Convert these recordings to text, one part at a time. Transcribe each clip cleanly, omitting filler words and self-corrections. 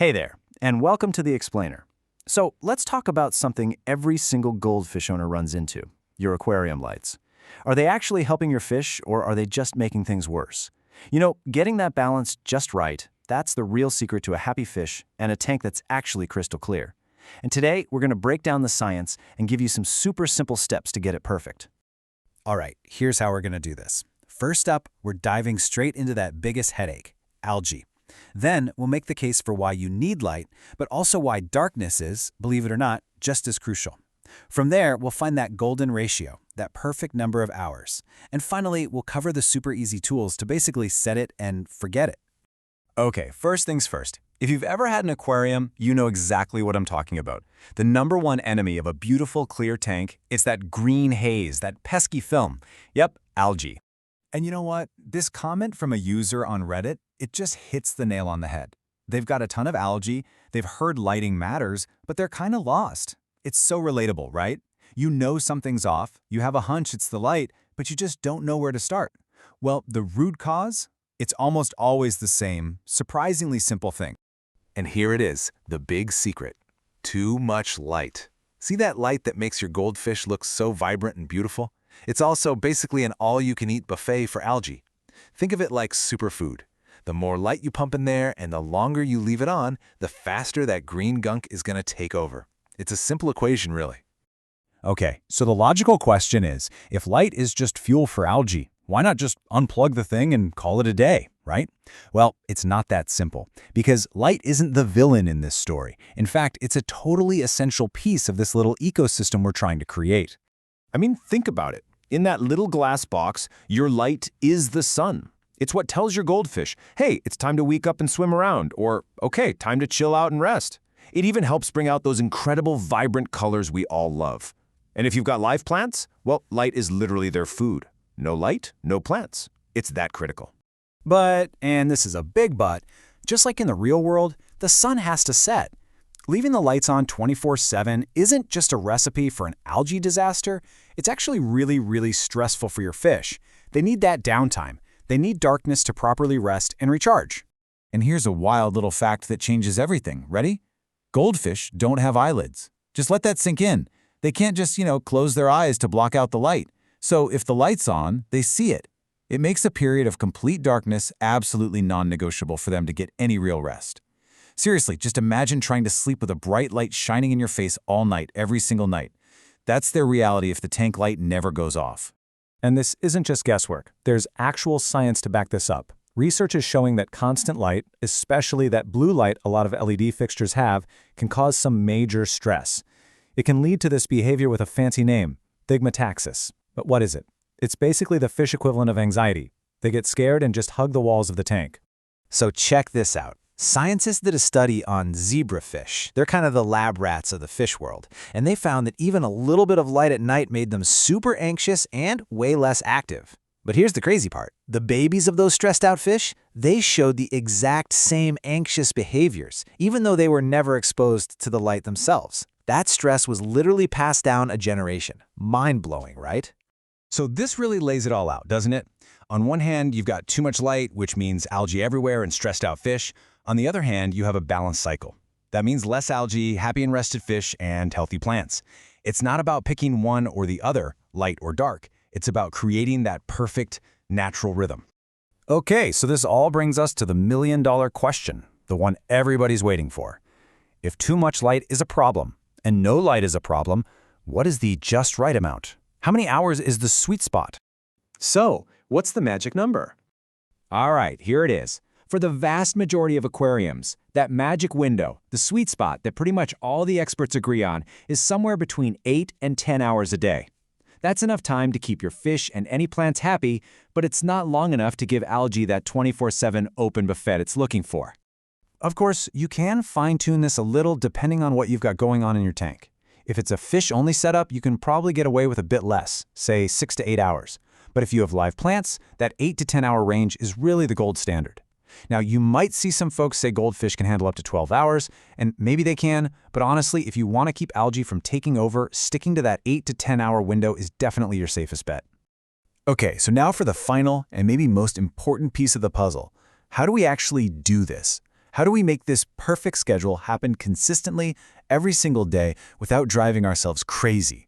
Hey there, and welcome to The Explainer. So let's talk about something every single goldfish owner runs into, your aquarium lights. Are they actually helping your fish, or are they just making things worse? Getting that balance just right, that's the real secret to a happy fish and a tank that's actually crystal clear. And today, we're going to break down the science and give you some super simple steps to get it perfect. All right, here's how we're going to do this. First up, we're diving straight into that biggest headache, algae. Then we'll make the case for why you need light, but also why darkness is, believe it or not, just as crucial. From there, we'll find that golden ratio, that perfect number of hours. And finally, we'll cover the super easy tools to basically set it and forget it. Okay, first things first. If you've ever had an aquarium, you know exactly what I'm talking about. The number one enemy of a beautiful, clear tank, it's that green haze, that pesky film. Yep, algae. And you know what? This comment from a user on Reddit, it just hits the nail on the head. They've got a ton of algae, they've heard lighting matters, but they're kind of lost. It's so relatable, right? You know something's off, you have a hunch it's the light, but you just don't know where to start. Well, the root cause? It's almost always the same, surprisingly simple thing. And here it is, the big secret. Too much light. See that light that makes your goldfish look so vibrant and beautiful? It's also basically an all-you-can-eat buffet for algae. Think of it like superfood. The more light you pump in there and the longer you leave it on, the faster that green gunk is going to take over. It's a simple equation, really. Okay, so the logical question is, if light is just fuel for algae, why not just unplug the thing and call it a day, right? Well, it's not that simple, because light isn't the villain in this story. In fact, it's a totally essential piece of this little ecosystem we're trying to create. I mean, think about it. In that little glass box, your light is the sun. It's what tells your goldfish, hey, it's time to wake up and swim around, or, okay, time to chill out and rest. It even helps bring out those incredible, vibrant colors we all love. And if you've got live plants, well, light is literally their food. No light, no plants. It's that critical. But, and this is a big but, just like in the real world, the sun has to set. Leaving the lights on 24/7 isn't just a recipe for an algae disaster, it's actually really stressful for your fish. They need that downtime. They need darkness to properly rest and recharge. And here's a wild little fact that changes everything. Ready? Goldfish don't have eyelids. Just let that sink in. They can't just, close their eyes to block out the light. So if the light's on, they see it. It makes a period of complete darkness absolutely non-negotiable for them to get any real rest. Seriously, just imagine trying to sleep with a bright light shining in your face all night, every single night. That's their reality if the tank light never goes off. And this isn't just guesswork. There's actual science to back this up. Research is showing that constant light, especially that blue light a lot of LED fixtures have, can cause some major stress. It can lead to this behavior with a fancy name, thigmotaxis. But what is it? It's basically the fish equivalent of anxiety. They get scared and just hug the walls of the tank. So check this out. Scientists did a study on zebrafish. They're kind of the lab rats of the fish world. And they found that even a little bit of light at night made them super anxious and way less active. But here's the crazy part. The babies of those stressed out fish, they showed the exact same anxious behaviors, even though they were never exposed to the light themselves. That stress was literally passed down a generation. Mind-blowing, right? So this really lays it all out, doesn't it? On one hand, you've got too much light, which means algae everywhere and stressed out fish. On the other hand, you have a balanced cycle. That means less algae, happy and rested fish, and healthy plants. It's not about picking one or the other, light or dark. It's about creating that perfect, natural rhythm. Okay, so this all brings us to the million-dollar question, the one everybody's waiting for. If too much light is a problem, and no light is a problem, what is the just right amount? How many hours is the sweet spot? So, what's the magic number? All right, here it is. For the vast majority of aquariums, that magic window, the sweet spot that pretty much all the experts agree on, is somewhere between 8 and 10 hours a day. That's enough time to keep your fish and any plants happy, but it's not long enough to give algae that 24/7 open buffet it's looking for. Of course, you can fine-tune this a little depending on what you've got going on in your tank. If it's a fish-only setup, you can probably get away with a bit less, say 6 to 8 hours. But if you have live plants, that 8 to 10 hour range is really the gold standard. Now, you might see some folks say goldfish can handle up to 12 hours, and maybe they can, but honestly, if you want to keep algae from taking over, sticking to that 8 to 10 hour window is definitely your safest bet. Okay, so now for the final and maybe most important piece of the puzzle. How do we actually do this? How do we make this perfect schedule happen consistently every single day without driving ourselves crazy?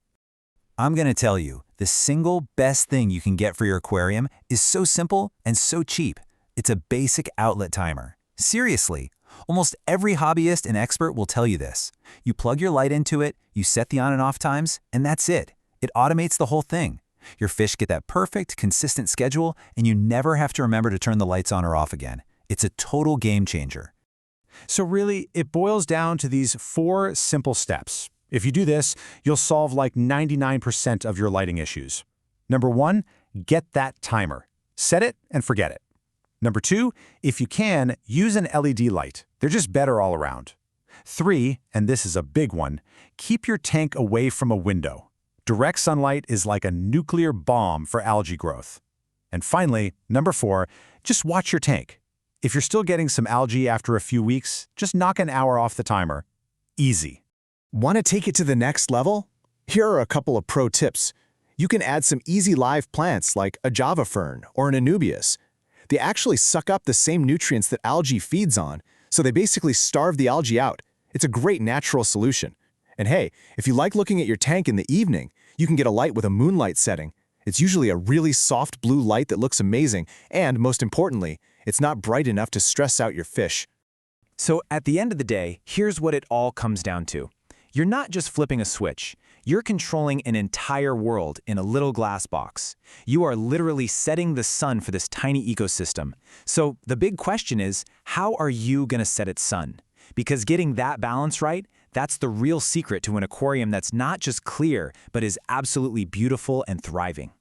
I'm going to tell you, the single best thing you can get for your aquarium is so simple and so cheap. It's a basic outlet timer. Seriously, almost every hobbyist and expert will tell you this. You plug your light into it, you set the on and off times, and that's it. It automates the whole thing. Your fish get that perfect, consistent schedule, and you never have to remember to turn the lights on or off again. It's a total game changer. So really, it boils down to these 4 simple steps. If you do this, you'll solve like 99% of your lighting issues. Number 1, get that timer. Set it and forget it. Number 2, if you can, use an LED light. They're just better all around. 3, and this is a big one, keep your tank away from a window. Direct sunlight is like a nuclear bomb for algae growth. And finally, number 4, just watch your tank. If you're still getting some algae after a few weeks, just knock an hour off the timer. Easy. Want to take it to the next level? Here are a couple of pro tips. You can add some easy live plants like a Java fern or an Anubias. They actually suck up the same nutrients that algae feeds on, so they basically starve the algae out. It's a great natural solution. And hey, if you like looking at your tank in the evening, you can get a light with a moonlight setting. It's usually a really soft blue light that looks amazing, and most importantly, it's not bright enough to stress out your fish. So at the end of the day, here's what it all comes down to. You're not just flipping a switch. You're controlling an entire world in a little glass box. You are literally setting the sun for this tiny ecosystem. So the big question is, how are you going to set its sun? Because getting that balance right, that's the real secret to an aquarium that's not just clear, but is absolutely beautiful and thriving.